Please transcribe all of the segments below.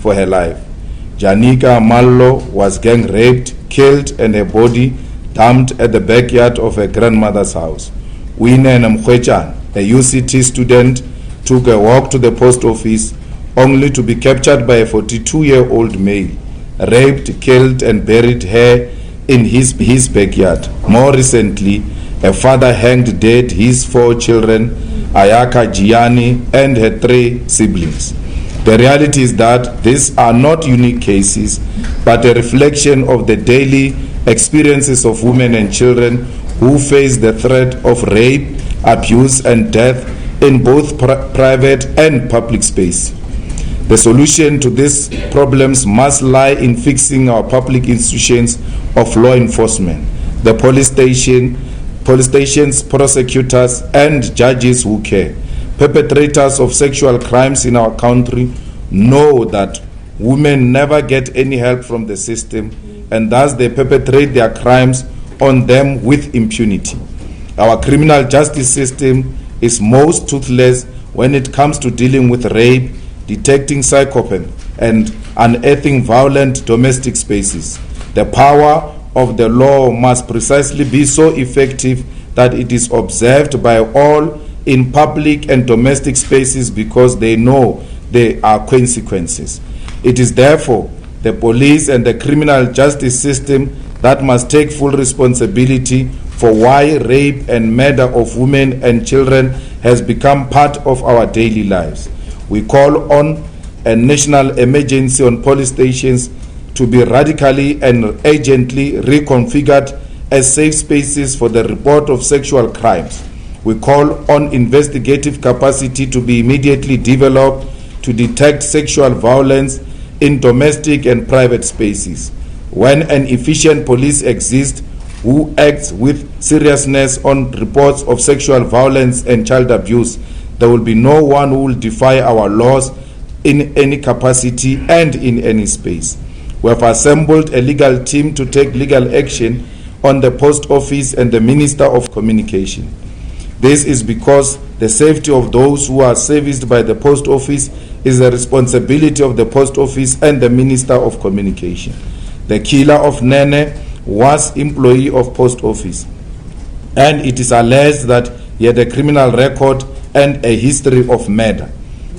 for her life. Janika Mallo was gang raped, killed, and her body dumped at the backyard of her grandmother's house. Wine Mkhwechan, a UCT student, took a walk to the post office only to be captured by a 42-year-old male, raped, killed, and buried her in his backyard. More recently, a father hanged dead his 4 children, Ayaka Gianni, and her 3 siblings. The reality is that these are not unique cases, but a reflection of the daily experiences of women and children who face the threat of rape, abuse, and death in both private and public space. The solution to these problems must lie in fixing our public institutions of law enforcement, the police stations, prosecutors, and judges who care. Perpetrators of sexual crimes in our country know that women never get any help from the system, and thus they perpetrate their crimes on them with impunity. Our criminal justice system is most toothless when it comes to dealing with rape, detecting psychopaths, and unearthing violent domestic spaces. The power of the law must precisely be so effective that it is observed by all in public and domestic spaces because they know there are consequences. It is therefore the police and the criminal justice system that must take full responsibility for why rape and murder of women and children has become part of our daily lives. We call on a national emergency on police stations to be radically and urgently reconfigured as safe spaces for the report of sexual crimes. We call on investigative capacity to be immediately developed to detect sexual violence in domestic and private spaces. When an efficient police exists who acts with seriousness on reports of sexual violence and child abuse, there will be no one who will defy our laws in any capacity and in any space. We have assembled a legal team to take legal action on the post office and the Minister of Communication. This is because the safety of those who are serviced by the post office is the responsibility of the post office and the Minister of Communication. The killer of Nene was employee of post office, and it is alleged that he had a criminal record and a history of murder.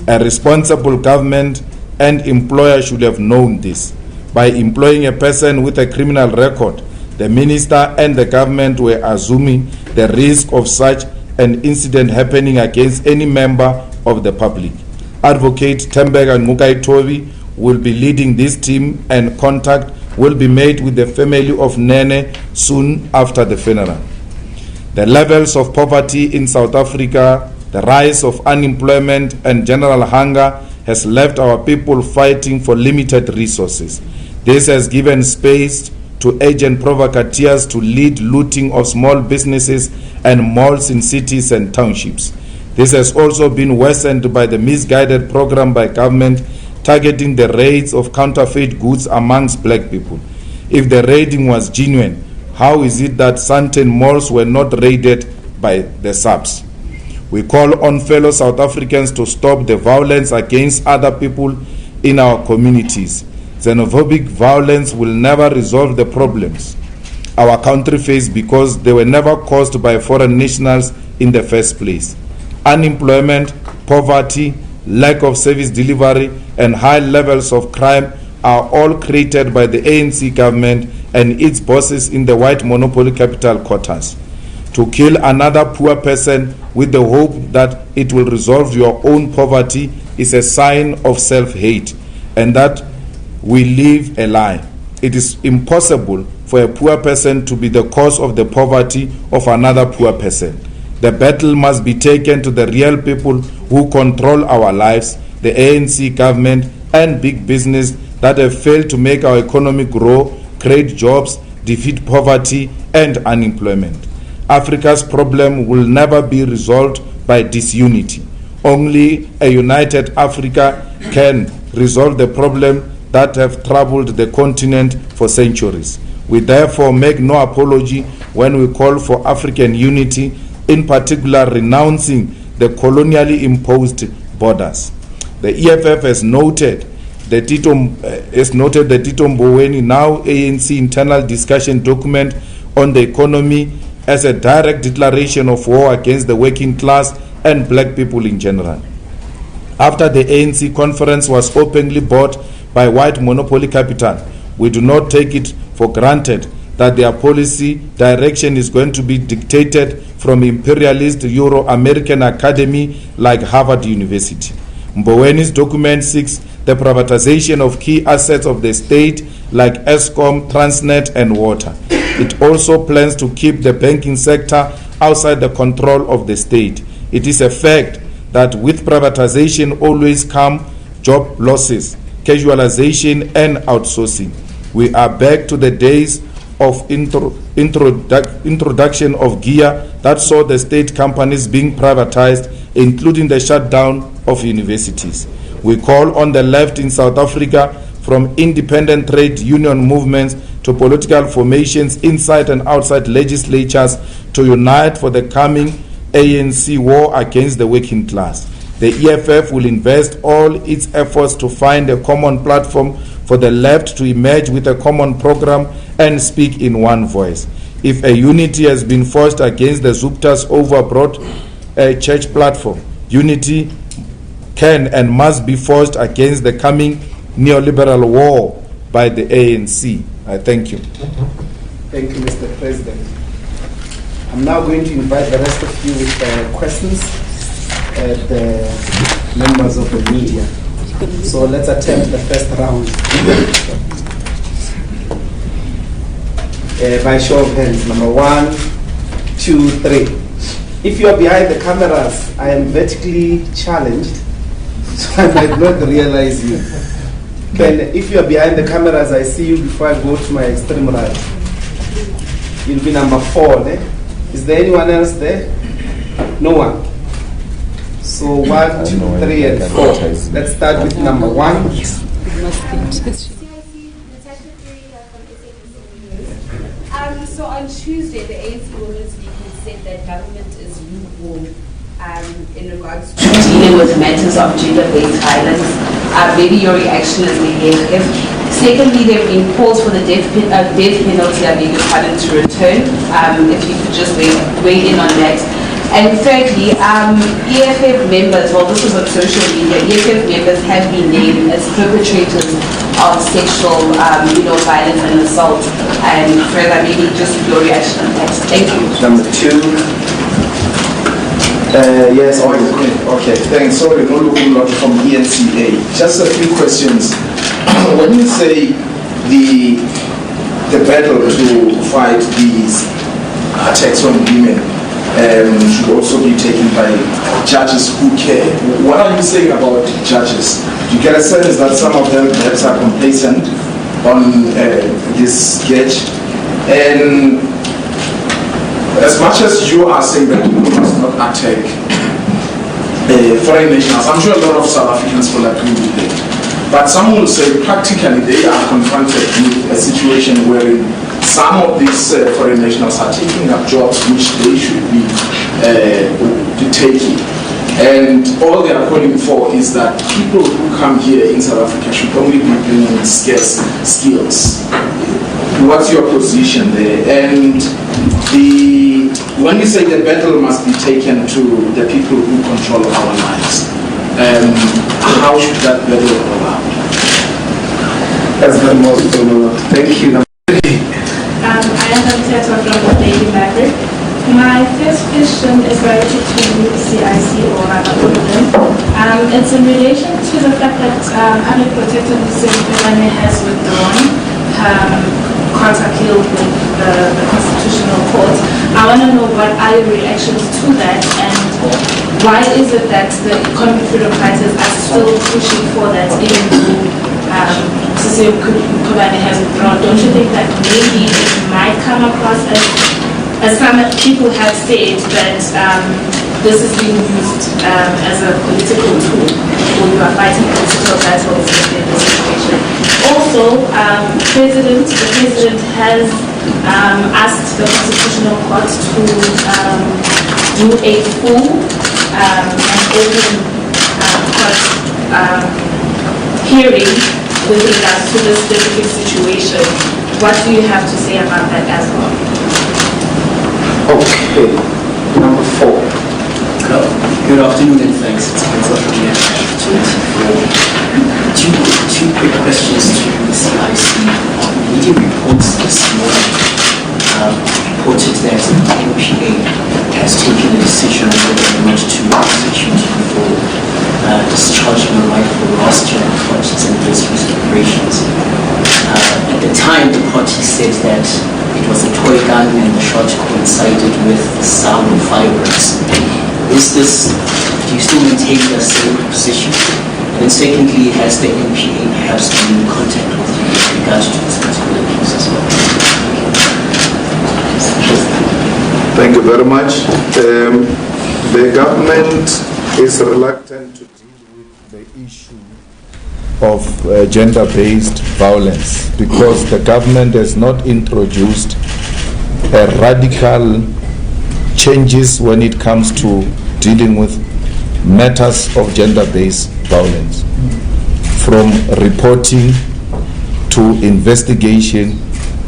A responsible government and employer should have known this. By employing a person with a criminal record, the minister and the government were assuming the risk of such an incident happening against any member of the public. Advocate Tembega Ngukaitobi will be leading this team, and contact will be made with the family of Nene soon after the funeral. The levels of poverty in South Africa, the rise of unemployment and general hunger has left our people fighting for limited resources. This has given space to agent provocateurs to lead looting of small businesses and malls in cities and townships. This has also been worsened by the misguided program by government targeting the raids of counterfeit goods amongst black people. If the raiding was genuine, how is it that certain malls were not raided by the SAPS? We call on fellow South Africans to stop the violence against other people in our communities. Xenophobic violence will never resolve the problems our country faces because they were never caused by foreign nationals in the first place. Unemployment, poverty, lack of service delivery, and high levels of crime are all created by the ANC government and its bosses in the white monopoly capital quarters. To kill another poor person with the hope that it will resolve your own poverty is a sign of self-hate, and that we live a lie. It is impossible for a poor person to be the cause of the poverty of another poor person. The battle must be taken to the real people who control our lives, the ANC government and big business that have failed to make our economy grow, create jobs, defeat poverty and unemployment. Africa's problem will never be resolved by disunity. Only a united Africa can resolve the problem that have troubled the continent for centuries. We therefore make no apology when we call for African unity, in particular renouncing the colonially imposed borders. The EFF has noted the as noted, the Tito Mboweni, now ANC internal discussion document on the economy as a direct declaration of war against the working class and black people in general. After the ANC conference was openly bought by white monopoly capital, we do not take it for granted that their policy direction is going to be dictated from imperialist Euro-American academy like Harvard University. Mboweni's document seeks the privatization of key assets of the state like Eskom, Transnet and water. It also plans to keep the banking sector outside the control of the state. It is a fact that with privatization always come job losses, casualization and outsourcing. We are back to the days of introduction of GEAR that saw the state companies being privatized, including the shutdown of universities. We call on the left in South Africa, from independent trade union movements to political formations inside and outside legislatures, to unite for the coming ANC war against the working class. The EFF will invest all its efforts to find a common platform for the left to emerge with a common program and speak in one voice. If a unity has been forged against the Zupta's overbroad church platform, unity can and must be forged against the coming neoliberal war by the ANC. I thank you. Thank you, Mr. President. I'm now going to invite the rest of you with questions, the members of the media. So let's attempt the first round. By show of hands, number 1, 2, 3. If you are behind the cameras, I am vertically challenged, so I might not realize you. If you are behind the cameras, I see you before I go to my extreme right. You'll be number 4. Is there anyone else there? No one. So 1, 2, 3, and 4. Let's start with number 1. So on Tuesday, the ANC Women's League said that government is lukewarm in regards to dealing with matters of gender-based violence. Maybe your reaction is negative. Secondly, there have been calls for the death penalty, I beg your pardon, to return. If you could just weigh in on that. And thirdly, EFF members, well, this was on social media, EFF members have been named as perpetrators of sexual violence and assault. And further, maybe just your reaction on that. Thank you. Number 2. Yes, okay, thanks. Sorry, not looking lot from ENCA. Just a few questions. When you say the battle to fight these attacks on women should also be taken by judges who care, what are you saying about judges? Do you get a sense that some of them perhaps are complacent on this sketch? And as much as you are saying that people must not attack foreign nationals, I'm sure a lot of South Africans will agree with that. But some will say practically they are confronted with a situation where some of these foreign nationals are taking up jobs which they should be taking. And all they are calling for is that people who come here in South Africa should only be bringing scarce skills. What's your position there? And when you say the battle must be taken to the people who control our lives, how should that battle go about? That's the most thank you. I am Teta from the Daily Library. My first question is related to CIC or Condemns. It's in relation to the fact that unprotected CitizenAY has withdrawn her court appeal with the Constitutional Court. I want to know what are your reactions to that, and why is it that the economic freedom fighters are still pushing for that, even though CitizenAY has withdrawn? Don't you think that maybe it might come across as some people have said that this is being used as a political tool, or you are fighting political battles in this situation? Also, the President has asked the Constitutional Court to do a full and open court hearing with regards to this specific situation. What do you have to say about that as well? Okay, number 4. Good afternoon and thanks. It's been such an opportunity for two quick questions to CIC. Media reports this morning reported that the NPA has taken a decision on whether or not to prosecute you for discharging your rifle last year at parties and those operations. At the time, the party said that it was a toy gun and the shot coincided with the sound of fireworks. Do you still maintain the same position? And then secondly, has the NPA perhaps been in contact with you with regards to this particular case as well? Thank you very much. The government is reluctant to deal with the issue of gender-based violence because the government has not introduced a radical changes when it comes to dealing with matters of gender-based violence, from reporting to investigation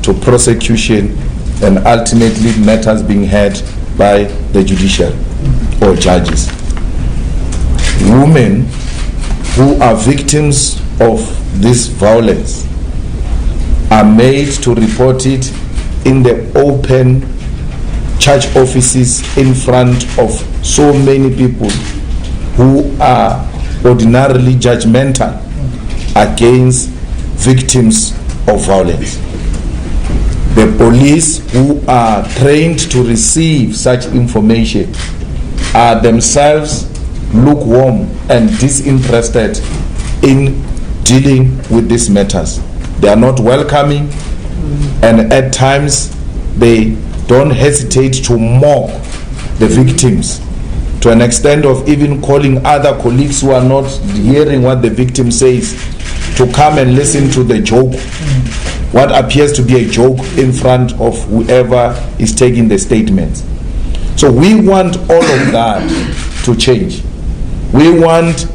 to prosecution and ultimately matters being heard by the judiciary or judges. Women who are victims of this violence are made to report it in the open church offices in front of so many people who are ordinarily judgmental against victims of violence. The police who are trained to receive such information are themselves lukewarm and disinterested in dealing with these matters. They are not welcoming, and at times they don't hesitate to mock the victims to an extent of even calling other colleagues who are not hearing what the victim says to come and listen to the joke, what appears to be a joke in front of whoever is taking the statements. So we want all of that to change. We want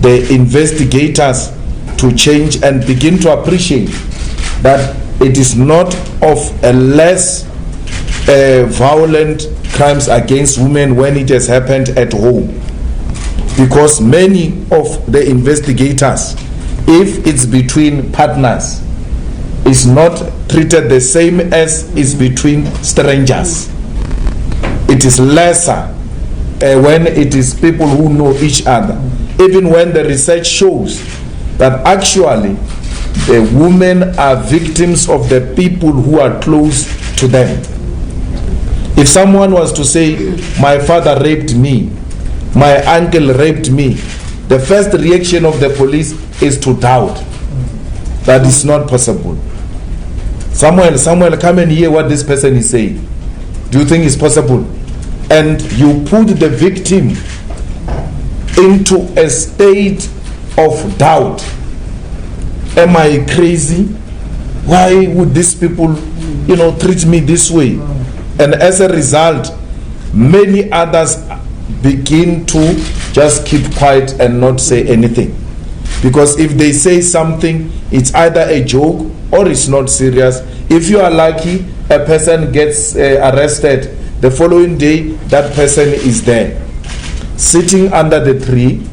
the investigators to change and begin to appreciate that it is not of a less violent crimes against women when it has happened at home, because many of the investigators, if it's between partners, is not treated the same as is between strangers. It is lesser when it is people who know each other, even when the research shows that actually the women are victims of the people who are close to them. If someone was to say, my father raped me, my uncle raped me, the first reaction of the police is to doubt. That is not possible. Samuel, come and hear what this person is saying. Do you think it's possible? And you put the victim into a state of doubt. Am I crazy? Why would these people, treat me this way? And as a result, many others begin to just keep quiet and not say anything. Because if they say something, it's either a joke or it's not serious. If you are lucky, a person gets arrested. The following day, that person is there, sitting under the tree,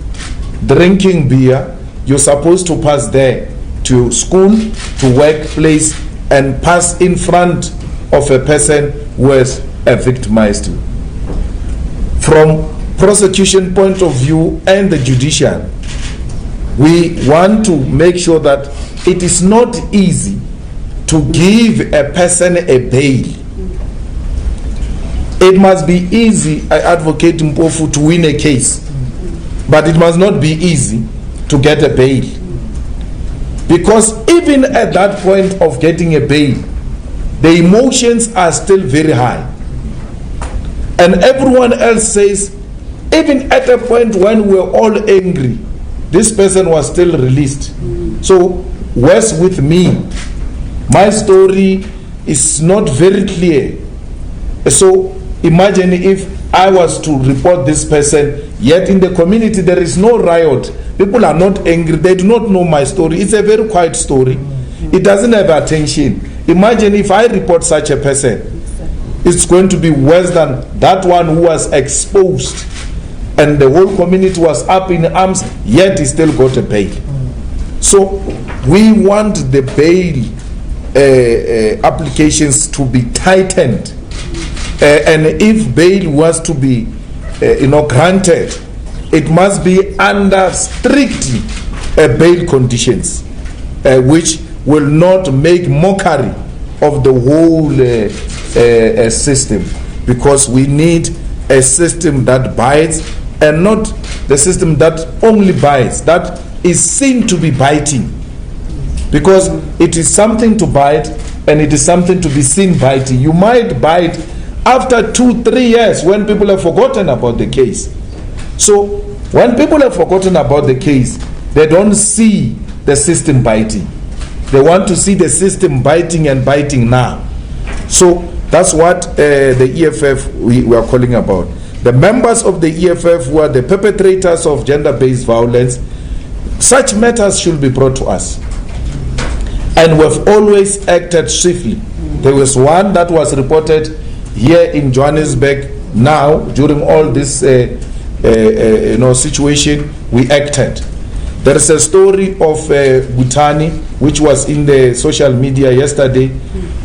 drinking beer. You're supposed to pass there to school, to workplace, and pass in front of a person who is a victimized. From prosecution point of view and the judiciary, we want to make sure that it is not easy to give a person a bail. It must be easy, I advocate Mpofu, to win a case, but it must not be easy to get a bail. Because even at that point of getting a bail, the emotions are still very high. And everyone else says, even at a point when we're all angry, this person was still released. So, where's with me? My story is not very clear. So, imagine if I was to report this person, Yet in the community there is no riot. People are not angry. They do not know my story. It's a very quiet story. It doesn't have attention. Imagine if I report such a person, it's going to be worse than that one who was exposed and the whole community was up in arms, yet he still got a bail. So we want the bail applications to be tightened, and if bail was to be granted, it must be under strict bail conditions, which will not make mockery of the whole system, because we need a system that bites and not the system that only bites, that is seen to be biting, because it is something to bite and it is something to be seen biting. You might bite after 2-3 years when people have forgotten about the case. So when people have forgotten about the case, they don't see the system biting. They want to see the system biting and biting now. So that's what the EFF we are calling about. The members of the EFF who are the perpetrators of gender-based violence, such matters should be brought to us. And we've always acted swiftly. There was one that was reported here in Johannesburg now. During all this situation, we acted. There is a story of Butani, which was in the social media yesterday.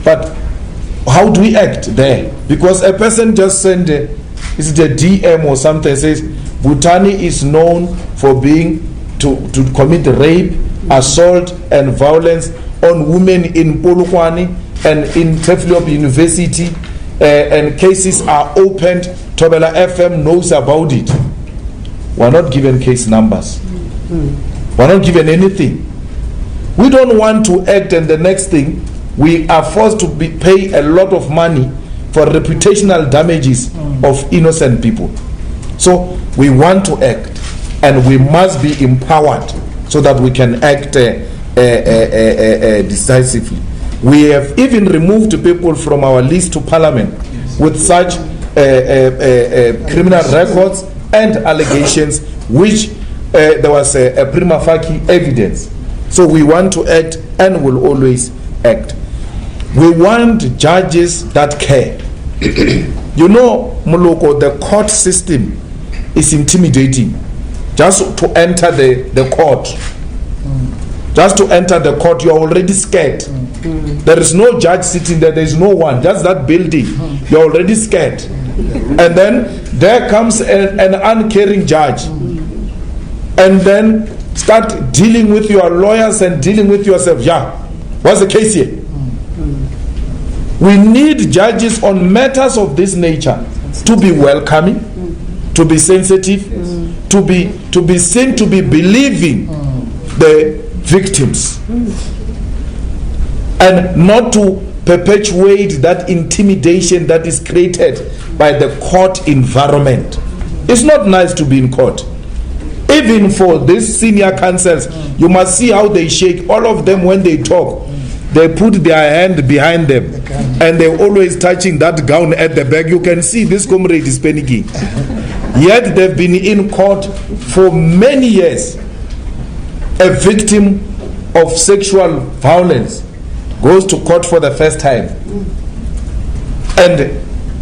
But how do we act there? Because a person just sent is it a DM or something, says Butani is known for being to commit rape, assault and violence on women in Polokwane and in Teflop University, and cases are opened. Thobela FM knows about it. We're not given case numbers. We're not given anything. We don't want to act, and the next thing, we are forced to pay a lot of money for reputational damages of innocent people. So we want to act, and we must be empowered so that we can act decisively. We have even removed people from our list to Parliament with such criminal records and allegations, which there was a prima facie evidence. So we want to act and will always act. We want judges that care. You know, Moloko, the court system is intimidating. Just to enter the court, just to enter the court, you are already scared. There is no judge sitting there. There is no one. Just that building. You are already scared. And then there comes an uncaring judge, and then start dealing with your lawyers and dealing with yourself. Yeah, what's the case here? We need judges on matters of this nature to be welcoming, to be sensitive, to be seen to be believing the victims, and not to perpetuate that intimidation that is created by the court environment. It's not nice to be in court. Even for these senior counsels, you must see how they shake. All of them, when they talk, they put their hand behind them, and they're always touching that gown at the back. You can see this comrade is panicking. Yet they've been in court for many years. A victim of sexual violence goes to court for the first time, and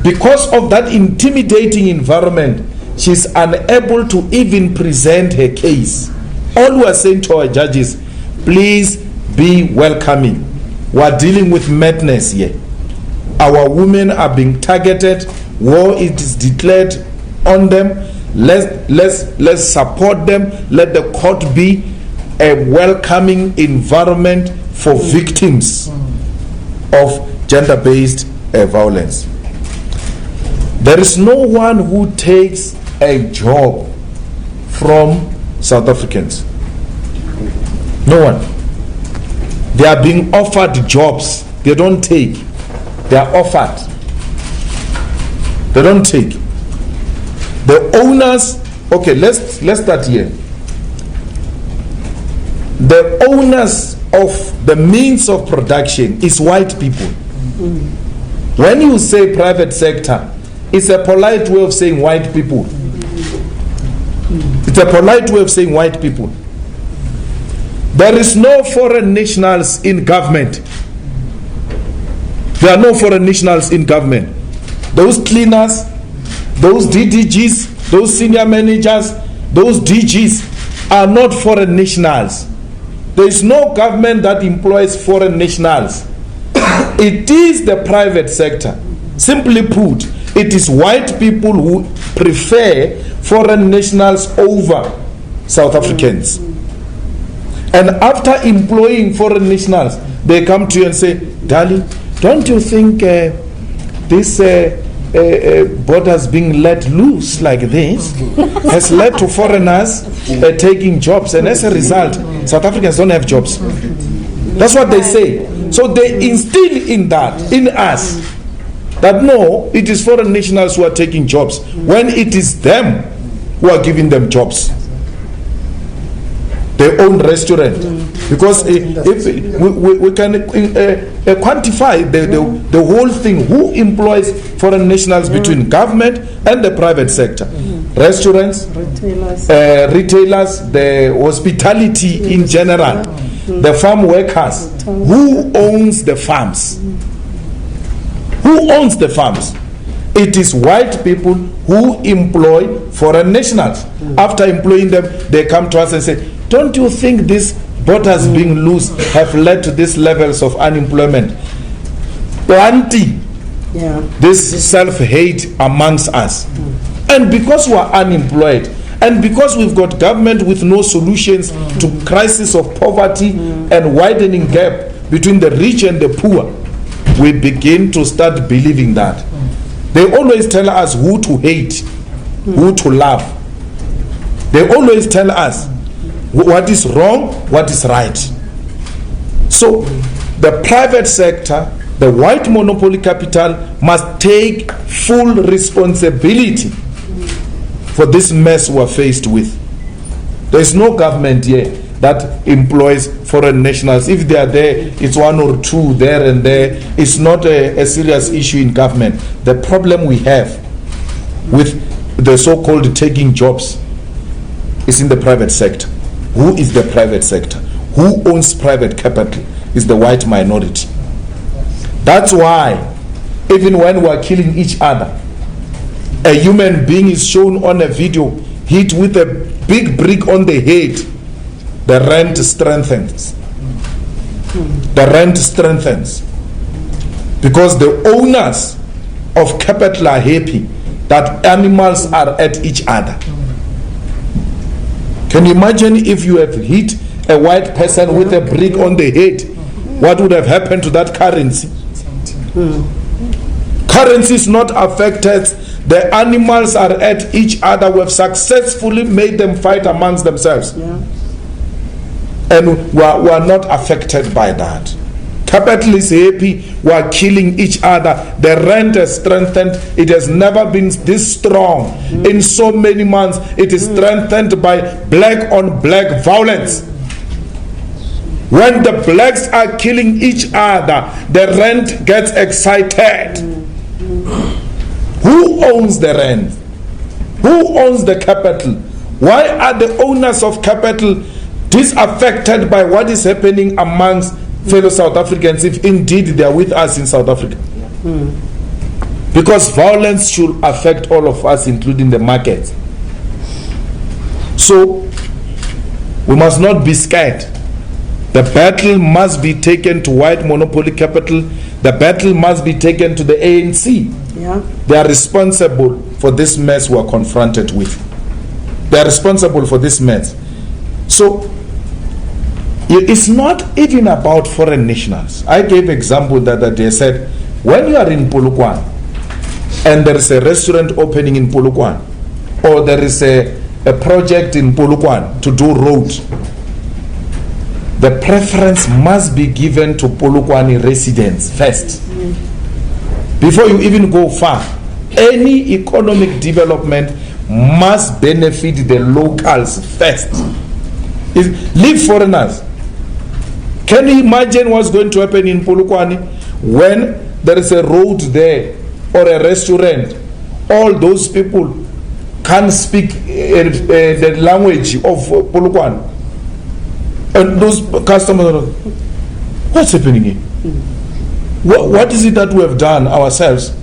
because of that intimidating environment, she's unable to even present her case. All we are saying to our judges, please be welcoming. We are dealing with madness here. Our women are being targeted. War is declared on them. Let's support them. Let the court be a welcoming environment for victims of gender-based violence. There is no one who takes a job from South Africans. No one. They are being offered jobs. They don't take. They are offered. They don't take. The owners, okay, let's start here. The owners of the means of production is white people. When you say private sector, it's a polite way of saying white people. It's a polite way of saying white people. There is no foreign nationals in government. There are no foreign nationals in government. Those cleaners, those DDGs, those senior managers, those DGs are not foreign nationals. There is no government that employs foreign nationals. It is the private sector. Simply put, it is white people who prefer foreign nationals over South Africans. And after employing foreign nationals, they come to you and say, darling, don't you think this borders being let loose like this has led to foreigners taking jobs, and as a result, South Africans don't have jobs? That's what they say. So they instill in that, in us, that no, it is foreign nationals who are taking jobs, when it is them who are giving them jobs. Their own restaurant, because if we can quantify the whole thing, who employs foreign nationals between government and the private sector? Restaurants, retailers, the hospitality in general, the farm workers. Who owns the farms? Who owns the farms? It is white people who employ foreign nationals. After employing them, they come to us and say, don't you think these borders being loose have led to these levels of unemployment? Plenty. This self-hate amongst us. And because we are unemployed, and because we've got government with no solutions to crisis of poverty and widening gap between the rich and the poor, we begin to start believing that. They always tell us who to hate, who to love. They always tell us what is wrong, what is right. So the private sector, the white monopoly capital, must take full responsibility for this mess we are faced with. There is no government here that employs foreign nationals. If they are there, it's one or two there and there. It's not a serious issue in government. The problem we have with the so-called taking jobs is in the private sector. Who is the private sector? Who owns private capital? Is the white minority. That's why even when we are killing each other, a human being is shown on a video hit with a big brick on the head, the rent strengthens. The rent strengthens. Because the owners of capital are happy that animals are at each other. Can you imagine if you have hit a white person with a brick on the head? What would have happened to that currency? Currency is not affected. The animals are at each other. We have successfully made them fight amongst themselves. And we are not affected by that. Capital is happy. We are killing each other. The rent has strengthened. It has never been this strong. In so many months, it is strengthened by black on black violence. When the blacks are killing each other, the rent gets excited. Who owns the rent? Who owns the capital? Why are the owners of capital disaffected by what is happening amongst fellow South Africans, if indeed they are with us in South Africa? Because violence should affect all of us, including the market. So we must not be scared. The battle must be taken to white monopoly capital. The battle must be taken to the ANC. They are responsible for this mess we are confronted with. They are responsible for this mess. So it's not even about foreign nationals. I gave example that they said, when you are in Polokwane and there is a restaurant opening in Polokwane, or there is a project in Polokwane to do roads, the preference must be given to Polokwane residents first. Before you even go far, any economic development must benefit the locals first. Leave foreigners. Can you imagine what's going to happen in Polokwane when there is a road there or a restaurant? All those people can't speak the language of Polokwane. And those customers are like, what's happening here? What is it that we have done ourselves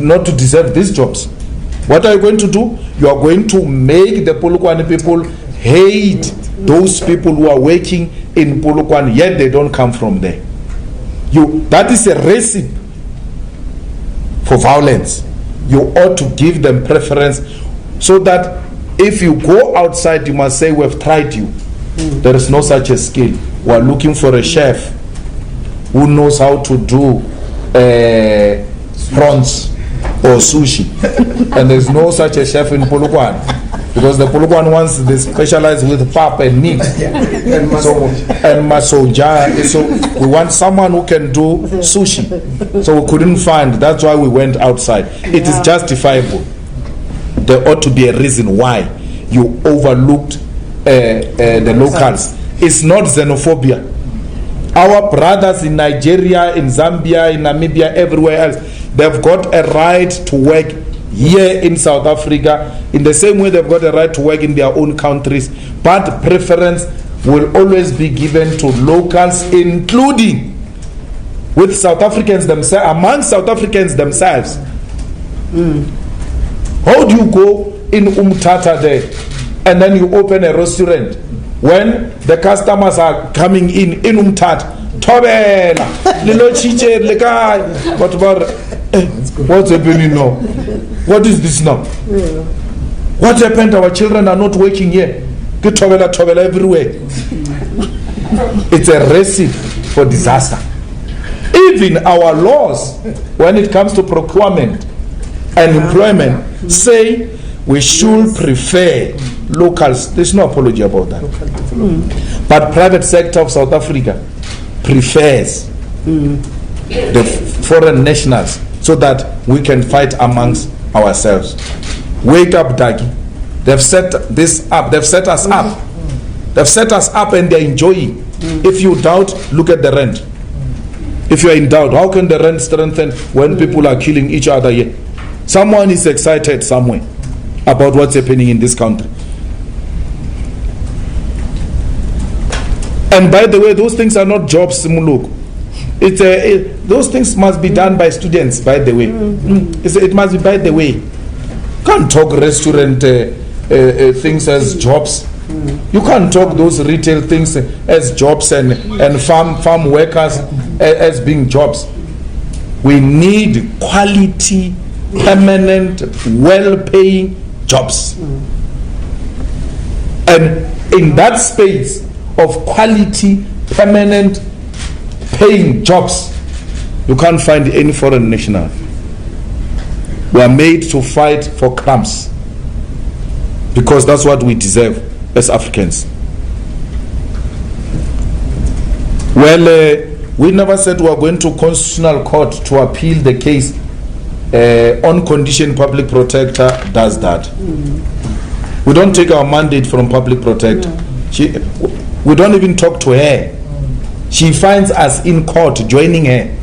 not to deserve these jobs? What are you going to do? You are going to make the Polokwane people hate those people who are working in Polokwane, yet they don't come from there. That is a recipe for violence. You ought to give them preference so that if you go outside, you must say, we have tried you. There is no such a skill. We are looking for a chef who knows how to do prawns or sushi. And there's no such a chef in Polokwane. Because the Polokwane ones, they specialize with pap and meat. And masoja. So we want someone who can do sushi. So we couldn't find. That's why we went outside. It is justifiable. There ought to be a reason why you overlooked the locals. It's not xenophobia. Our brothers in Nigeria, in Zambia, in Namibia, everywhere else, they've got a right to work here in South Africa in the same way they've got a right to work in their own countries. But preference will always be given to locals, including with South Africans themselves, among South Africans themselves. How do you go in Umtata there and then you open a restaurant when the customers are coming in Umtata? Tobela, lilo chiche lekai. What about what's happening now? What is this now? What happened? Our children are not working here. Get tobela everywhere. It's a recipe for disaster. Even our laws, when it comes to procurement and employment, say we should prefer locals. There's no apology about that. But private sector of South Africa prefers the foreign nationals so that we can fight amongst ourselves. Wake up, Dagi. They've set this up. They've set us up. They've set us up and they're enjoying. If you doubt, look at the rent. If you are in doubt, how can the rent strengthen when people are killing each other here? Someone is excited somewhere about what's happening in this country. And by the way, those things are not jobs, Muluk. Those things must be done by students, by the way. It must be by the way. Can't talk restaurant things as jobs. You can't talk those retail things as jobs and farm workers as being jobs. We need quality, permanent, well-paying jobs. And in that space of quality, permanent, paying jobs, you can't find any foreign national. We are made to fight for crumbs because that's what we deserve as Africans. Well, we never said we are going to Constitutional Court to appeal the case. On condition public protector does that. We don't take our mandate from public protector. We don't even talk to her. She finds us in court, joining her.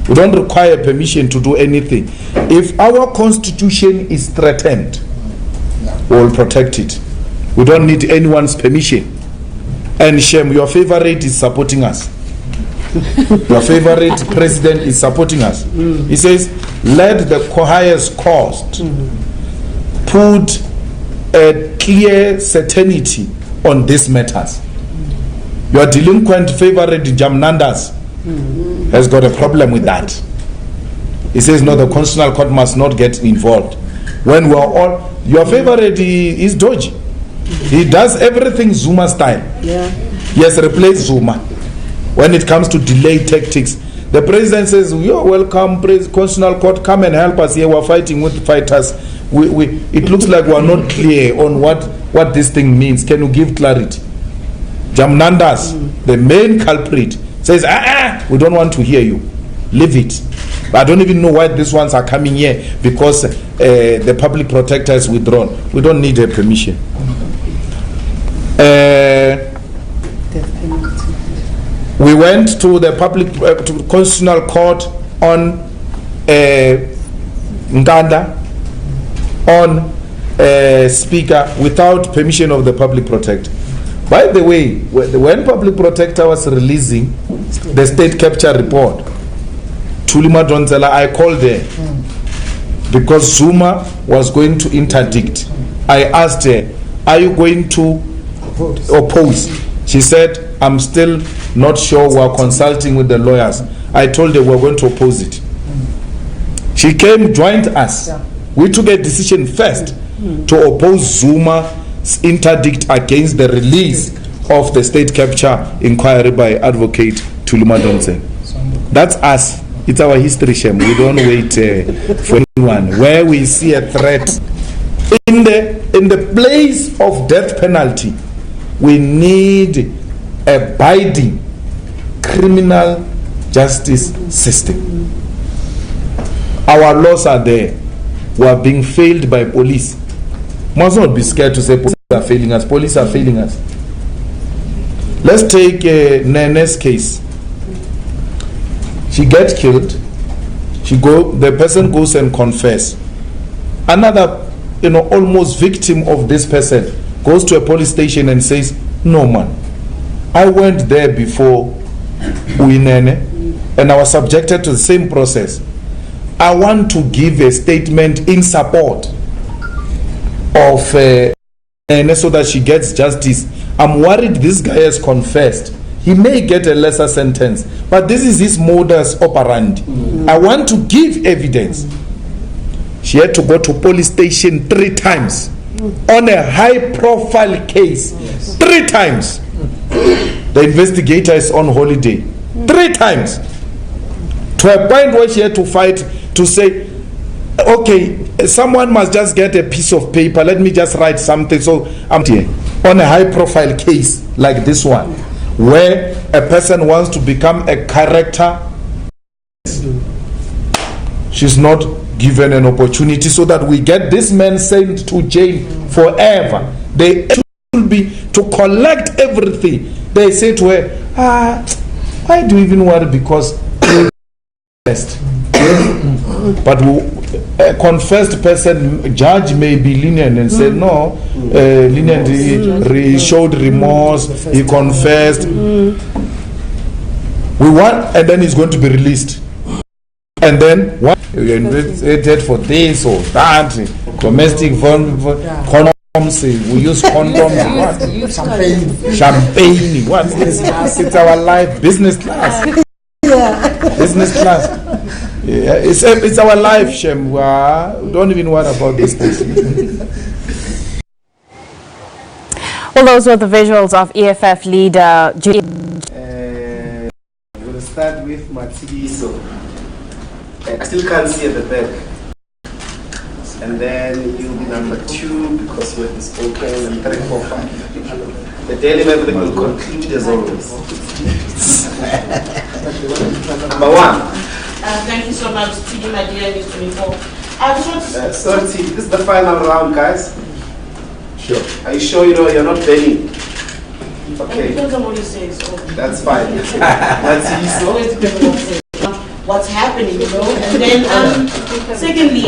We don't require permission to do anything. If our constitution is threatened, we will protect it. We don't need anyone's permission. And Shem, your favorite is supporting us. Your favorite president is supporting us. He says, let the highest cost put a clear certainty on these matters. Your delinquent favorite Jamnandas has got a problem with that. He says, no, the Constitutional Court must not get involved. When we are all, your favorite is dodgy. He does everything Zuma style. He has replaced Zuma. When it comes to delay tactics, the president says, you're welcome, Constitutional Court, come and help us here. We're fighting with fighters. It looks like we're not clear on what this thing means. Can you give clarity? Jamnandas, the main culprit, says, we don't want to hear you. Leave it. I don't even know why these ones are coming here, because the public protector is withdrawn. We don't need a permission. We went to the to Constitutional Court on Nkanda. on speaker without permission of the public protector. By the way, when public protector was releasing the state capture report, Tulima Donsela, I called her because Zuma was going to interdict. I asked her, are you going to oppose? She said, I'm still not sure, we're consulting with the lawyers. I told her we're going to oppose it. She came, joined us. We took a decision first to oppose Zuma's interdict against the release of the state capture inquiry by Advocate Tulima Donsen. That's us. It's our history, Shem. We don't wait for anyone. Where we see a threat in the place of death penalty, we need a binding criminal justice system. Our laws are there. We are being failed by police. Must not be scared to say police are failing us. Police are failing us. Let's take Nene's case. She gets killed. The person goes and confess. Another, almost victim of this person goes to a police station and says, no man, I went there before Uinene and I was subjected to the same process. I want to give a statement in support of Nene so that she gets justice. I'm worried this guy has confessed. He may get a lesser sentence, but this is his modus operandi. I want to give evidence. She had to go to police station 3 times on a high-profile case. 3 times. The investigator is on holiday. 3 times. To a point where she had to fight to say, okay, someone must just get a piece of paper. Let me just write something. So I'm here on a high-profile case like this one, where a person wants to become a character. She's not given an opportunity so that we get this man sent to jail forever. They should be to collect everything. They say to her, why do you even worry? Because but a confessed person, judge may be lenient and say no, lenient, he showed remorse, he confessed. We want, and then he's going to be released. And then what? You're investigated for this or that, domestic condoms, we use condoms, champagne, what? It's our life, business class. Business class. Yeah, it's our life, Shem. We don't even worry about this thing. Well, those were the visuals of EFF leader Julius. We'll start with Matiso. I still can't see at the back. And then you'll be number 2 because you have spoken, and 3, 4, 5. The daily method will conclude as always. Number 1. Thank you so much, TD, my dear News 24. I just want to... sorry, this is the final round, guys. Sure. Are you sure you're not betting? Okay. It depends on what you say, so... That's fine. That's it always depends on what you say. What's happening, And then, secondly,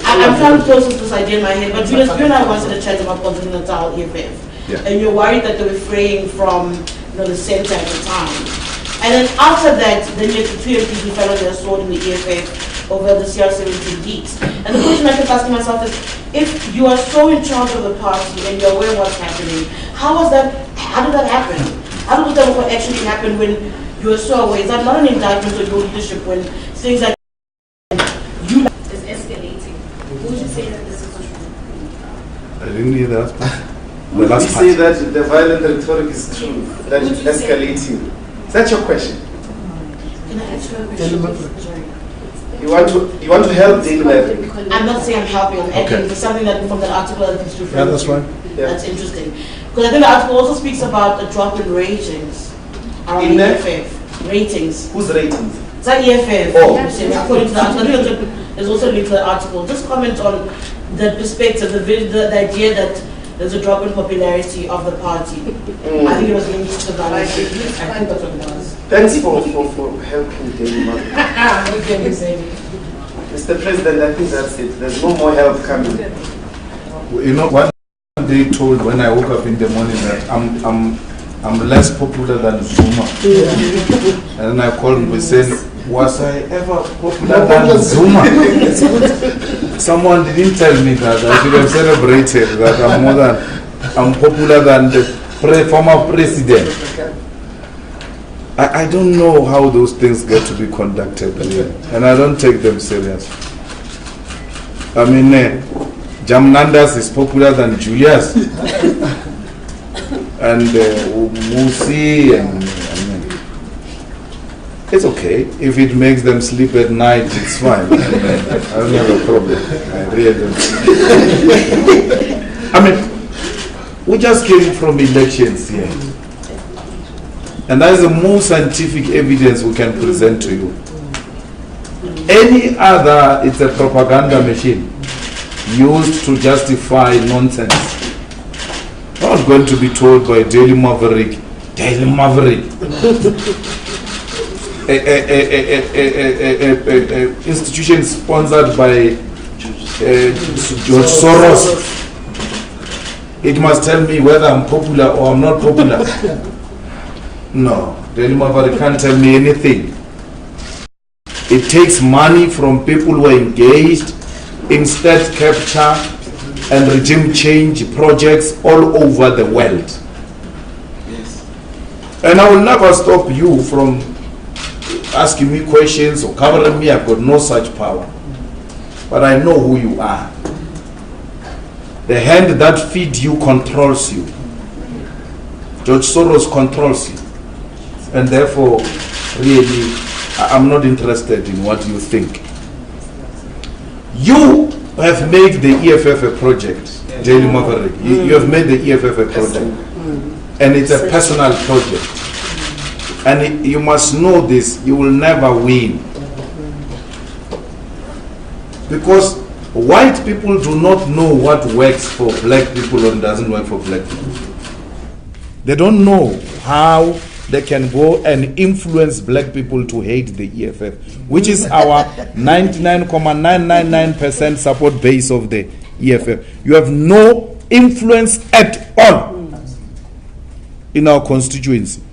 I'm trying to process this idea in my head, but Julius, you and I wanted to chat about KwaZulu-Natal EFF. Yeah. And you're worried that they were fraying from the center at the time. And then after that, then you had the 2 MPs fell on their sword in the EFF over the CR17 leaks. And the question I kept asking myself is, if you are so in charge of the party and you're aware of what's happening, how did that happen? How did that actually happen when you are so aware? Is that not an indictment on your leadership when things like you is escalating? Would you say that this is true? I didn't hear that. Would you say that the violent rhetoric is true, that it's escalating? Is that your question? Can I answer a question? Sorry. You want to help deal with? I'm not saying I'm helping. I'm adding to something that from that article that is referring that's to. right. Yeah. That's interesting. Because I think the article also speaks about a drop in ratings around In EFF. Ratings. Whose ratings? It's like EFF. Oh. According to the article. I think there's also a link to the article. Just comment on the perspective, the idea that there's a drop in popularity of the party. I think it was linked to the balance. I think that's what it was. Thanks for helping Daily. What can you say? Mr. President, I think that's it. There's no more help coming. You know what they told when I woke up in the morning that I'm less popular than Zuma. And then I called him and said, was I ever popular than Zuma? Someone didn't tell me that. I should have celebrated that I'm popular than the former president. I don't know how those things get to be conducted here, and I don't take them serious. I mean, Jamnandas is popular than Julius, and Musi, and it's okay. If it makes them sleep at night, it's fine. I don't have a problem. I really don't. I mean, we just came from elections here. And that is the most scientific evidence we can present to you. Any other, it's a propaganda machine used to justify nonsense. I'm not going to be told by Daily Maverick, institution sponsored by George Soros. It must tell me whether I'm popular or I'm not popular. No, Daily Maverick can't tell me anything. It takes money from people who are engaged in state capture and regime change projects all over the world. Yes. And I will never stop you from asking me questions or covering me. I've got no such power. But I know who you are. The hand that feeds you controls you. George Soros controls you. And therefore, really, I'm not interested in what you think. You have made the EFF a project, Daily Maverick. You have made the EFF a project. And it's a personal project. And you must know this, you will never win. Because white people do not know what works for black people or doesn't work for black people. They don't know how they can go and influence black people to hate the EFF, which is our 99.999% support base of the EFF. You have no influence at all in our constituency.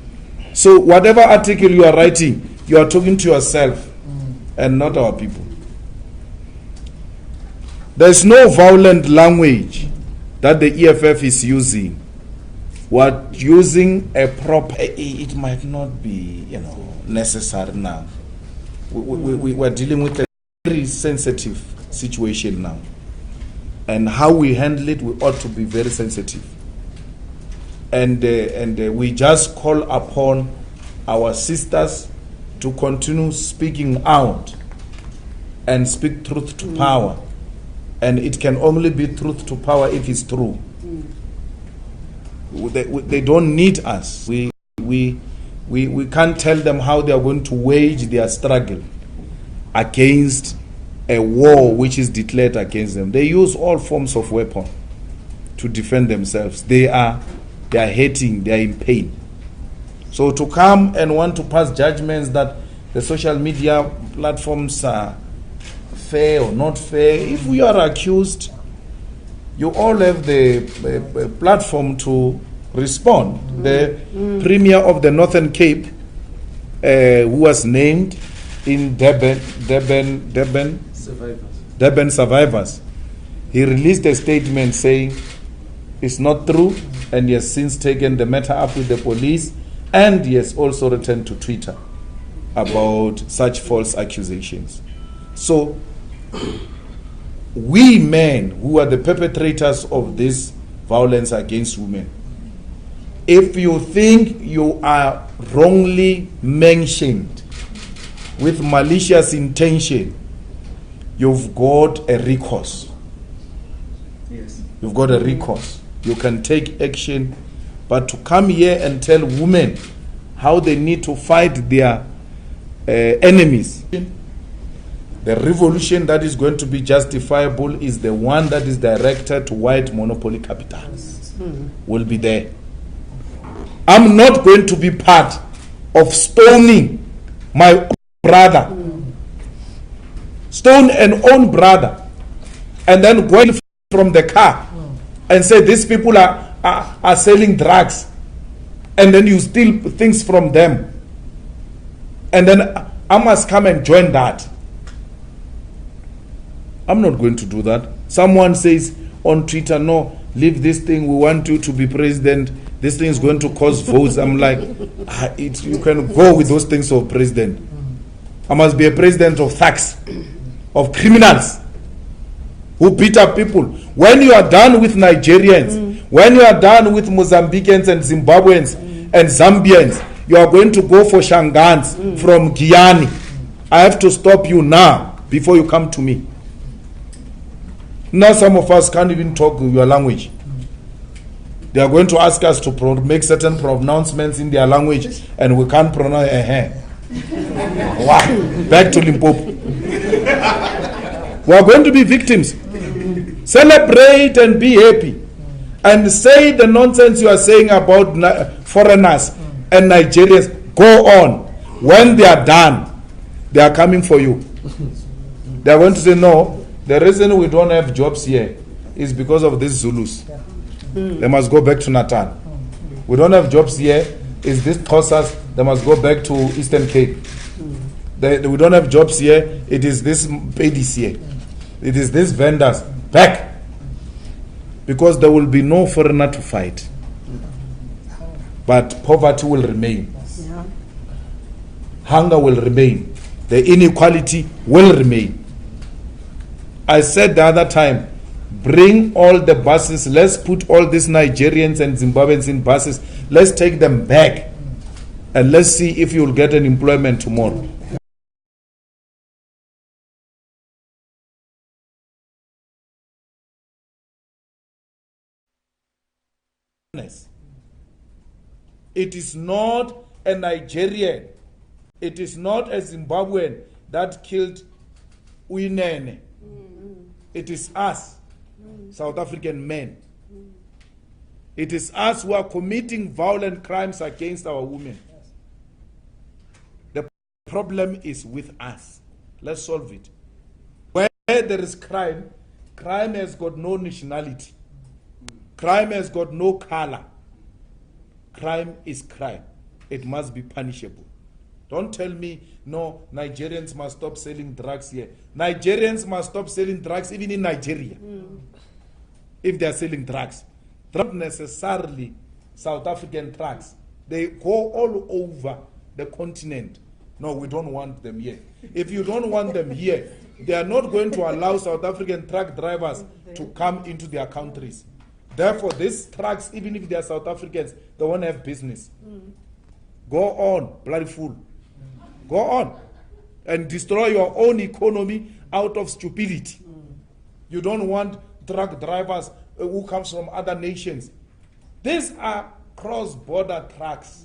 So whatever article you are writing, you are talking to yourself and not our people. There is no violent language that the EFF is using. What using a proper, it might not be, necessary now. We're dealing with a very sensitive situation now. And how we handle it, we ought to be very sensitive. And we just call upon our sisters to continue speaking out and speak truth to power. And it can only be truth to power if it's true. They don't need us. We can't tell them how they are going to wage their struggle against a war which is declared against them. They use all forms of weapon to defend themselves. They are hating, they are in pain. So to come and want to pass judgments that the social media platforms are fair or not fair, if we are accused, you all have the platform to respond. The Premier of the Northern Cape, who was named in Durban survivors, he released a statement saying it's not true, and he has since taken the matter up with the police, and he has also returned to Twitter about such false accusations. So we men who are the perpetrators of this violence against women, if you think you are wrongly mentioned with malicious intention, you've got a recourse. Yes. You've got a recourse. You can take action, but to come here and tell women how they need to fight their enemies, the revolution that is going to be justifiable is the one that is directed to white monopoly capital. Will be there. I'm not going to be part of stoning my brother. stone an own brother, and then go from the car and say these people are selling drugs, and then you steal things from them, and then I must come and join that. I'm not going to do that. Someone says on Twitter, no, leave this thing, we want you to be president, this thing is going to cause votes. I'm like, you can go with those things of president. I must be a president of thugs, of criminals who beat up people. When you are done with Nigerians, when you are done with Mozambicans and Zimbabweans and Zambians, you are going to go for Shangans from Guyana. I have to stop you now before you come to me. Now some of us can't even talk your language. They are going to ask us to make certain pronouncements in their language, and we can't pronounce Wow. Back to Limpopo. We are going to be victims. Celebrate and be happy. And say the nonsense you are saying about foreigners and Nigerians. Go on. When they are done, they are coming for you. They are going to say, no, the reason we don't have jobs here is because of these Zulus. They must go back to Natal. We don't have jobs here. Is this Xhosas? They must go back to Eastern Cape. We don't have jobs here. It is this Pedis here. It is these vendors. Back. Because there will be no foreigner to fight. But poverty will remain. Hunger will remain. The inequality will remain. I said the other time, bring all the buses. Let's put all these Nigerians and Zimbabweans in buses. Let's take them back. And let's see if you'll get an employment tomorrow. It is not a Nigerian, it is not a Zimbabwean that killed Uinene. It is us, South African men. It is us who are committing violent crimes against our women. The problem is with us. Let's solve it. Where there is crime, crime has got no nationality. Crime has got no color. Crime is crime. It must be punishable. Don't tell me, no, Nigerians must stop selling drugs here. Nigerians must stop selling drugs even in Nigeria. If they are selling drugs. Not necessarily South African drugs. They go all over the continent. No, we don't want them here. If you don't want them here, they are not going to allow South African truck drivers to come into their countries. Therefore, these trucks, even if they are South Africans, they won't have business. Go on, bloody fool. Go on and destroy your own economy out of stupidity. You don't want truck drivers who comes from other nations. These are cross-border trucks.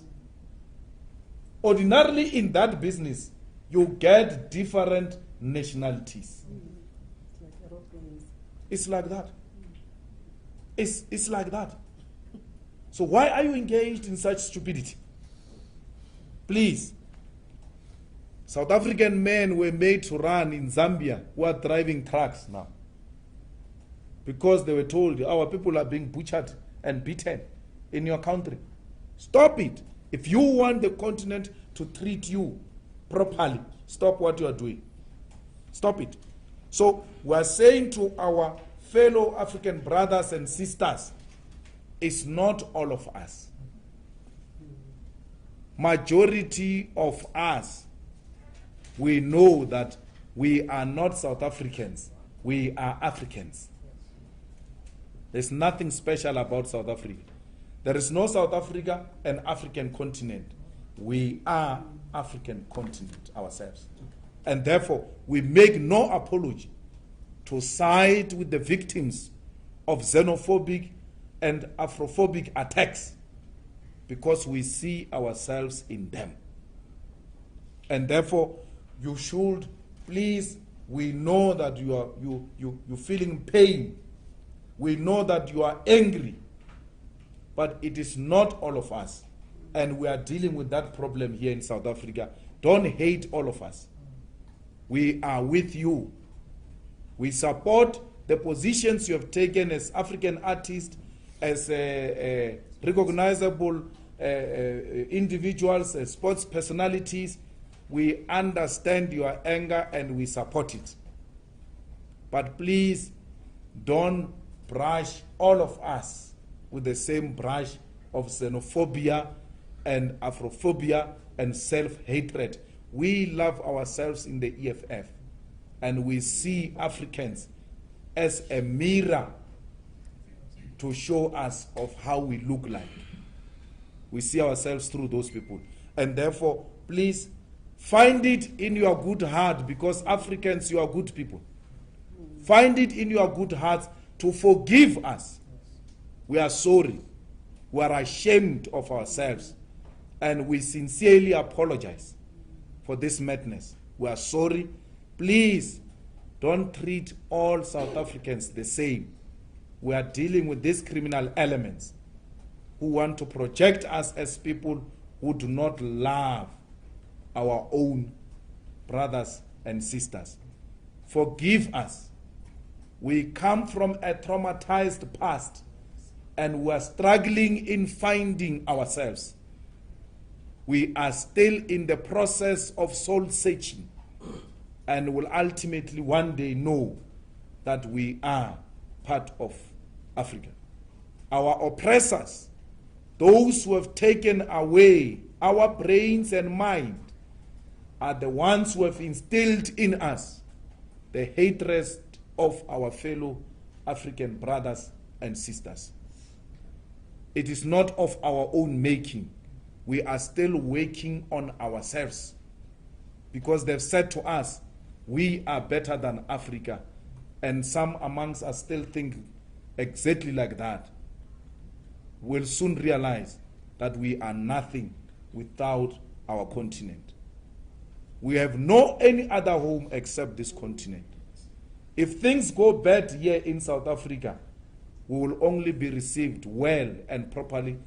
Ordinarily in that business, you get different nationalities. It's like that. It's like that. So why are you engaged in such stupidity? Please. South African men were made to run in Zambia who are driving trucks now. Because they were told our people are being butchered and beaten in your country. Stop it. If you want the continent to treat you properly, stop what you are doing. Stop it. So we are saying to our fellow African brothers and sisters, it's not all of us. Majority of us, we know that we are not South Africans, we are Africans. There's nothing special about South Africa. There is no South Africa, an African continent. We are African continent ourselves. And therefore, we make no apology to side with the victims of xenophobic and Afrophobic attacks because we see ourselves in them. And therefore, you should please, we know that you're feeling pain. We know that you are angry, but it is not all of us. And we are dealing with that problem here in South Africa. Don't hate all of us. We are with you We support the positions you have taken as African artists, as recognizable individuals, as sports personalities. We understand your anger and we support it. But please don't brush all of us with the same brush of xenophobia and Afrophobia and self-hatred. We love ourselves in the EFF, and we see Africans as a mirror to show us of how we look like. We see ourselves through those people. And therefore, please find it in your good heart, because Africans, you are good people. Find it in your good hearts to forgive us. We are sorry. We are ashamed of ourselves. And we sincerely apologize for this madness. We are sorry. Please don't treat all South Africans the same. We are dealing with these criminal elements who want to project us as people who do not love our own brothers and sisters. Forgive us. We come from a traumatized past, and we are struggling in finding ourselves. We are still in the process of soul searching, and will ultimately one day know that we are part of Africa. Our oppressors, those who have taken away our brains and mind, are the ones who have instilled in us the hatred of our fellow African brothers and sisters. It is not of our own making. We are still working on ourselves, because they've said to us, we are better than Africa, and some amongst us still think exactly like that. We'll soon realize that we are nothing without our continent. We have no any other home except this continent. If things go bad here in South Africa, we will only be received well and properly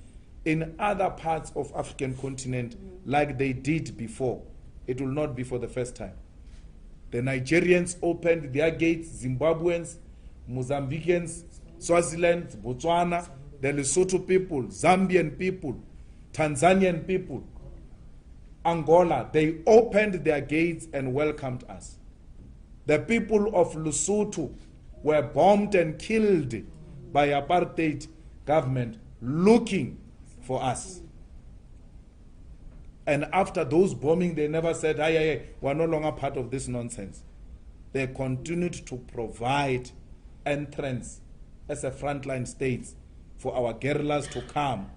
in other parts of African continent like they did before. It will not be for the first time. The Nigerians opened their gates, Zimbabweans, Mozambicans, Swaziland, Botswana, the Lesotho people, Zambian people, Tanzanian people, Angola, they opened their gates and welcomed us. The people of Lesotho were bombed and killed by apartheid government looking for us. And after those bombing, they never said, we're no longer part of this nonsense. They continued to provide entrance as a frontline states for our guerrillas to come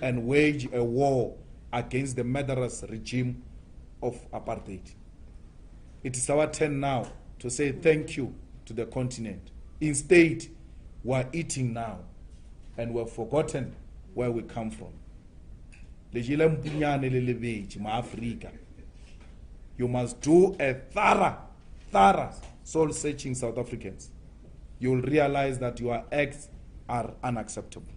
and wage a war against the murderous regime of apartheid. It is our turn now to say thank you to the continent. Instead, we're eating now, and we've forgotten where we come from. You must do a thorough soul-searching, South Africans. You will realize that your acts are unacceptable.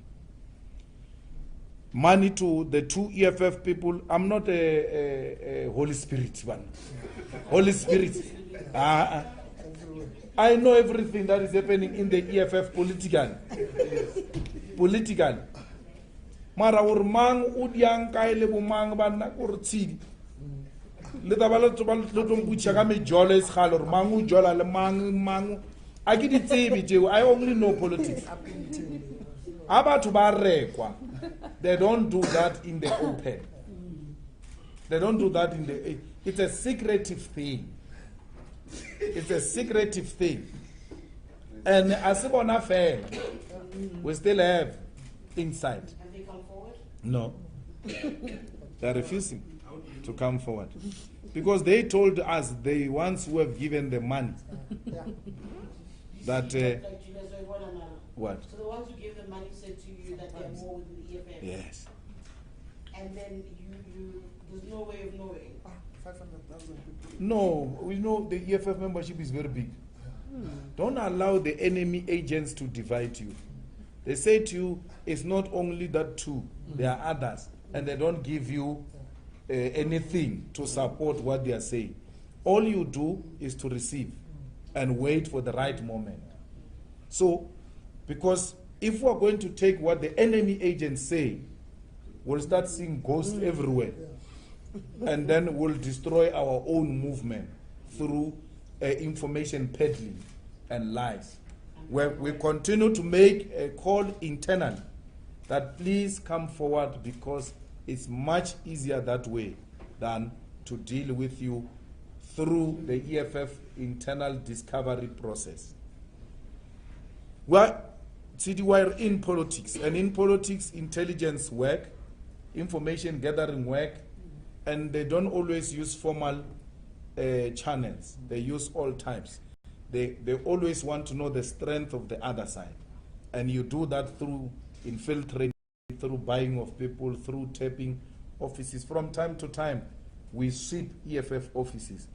Money to the two EFF people. I'm not a Holy Spirit one. Holy Spirit. I know everything that is happening in the EFF political. Mara urmang udyang kaile bumang ban na kurtsi. Leta bala to bucha ka me jole is khalo urmang jola le mang. I only know politics. Abantu ba rekwa. They don't do that in the open. They don't do that in the. It's a secretive thing. It's a secretive thing. And as a fair, we still have inside. Have they come forward? No. They are refusing to come forward. Because they told us, the ones who have given the money, that. Like Julius, what? So the ones who gave the money said to you that they're more with the EFF? Yes. And then there's no way of knowing. 500,000 people. No, we know the EFF membership is very big. Don't allow the enemy agents to divide you. They say to you, it's not only that two, there are others, and they don't give you anything to support what they are saying. All you do is to receive and wait for the right moment. So, because if we're going to take what the enemy agents say, we'll start seeing ghosts everywhere. And then we'll destroy our own movement through information peddling and lies. Where we continue to make a call internally that please come forward, because it's much easier that way than to deal with you through the EFF internal discovery process. We're in politics, and in politics, intelligence work, information gathering work, and they don't always use formal channels. They use all types. They always want to know the strength of the other side. And you do that through infiltrating, through buying of people, through tapping offices. From time to time, we sweep EFF offices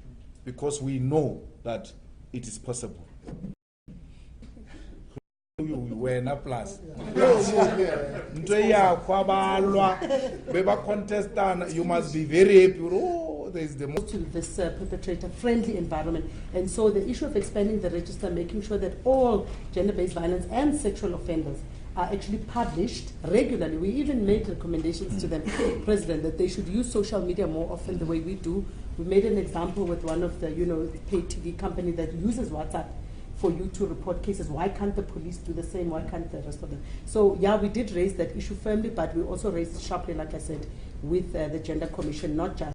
because we know that it is possible. Wena plus. You must be very happy. Oh, there's the to this perpetrator-friendly environment. And so the issue of expanding the register, making sure that all gender-based violence and sexual offenders are actually published regularly. We even made recommendations to them, President, that they should use social media more often the way we do. We made an example with one of the, paid TV company that uses WhatsApp for you to report cases. Why can't the police do the same? Why can't the rest of them? So yeah, we did raise that issue firmly, but we also raised it sharply, like I said, with the Gender Commission, not just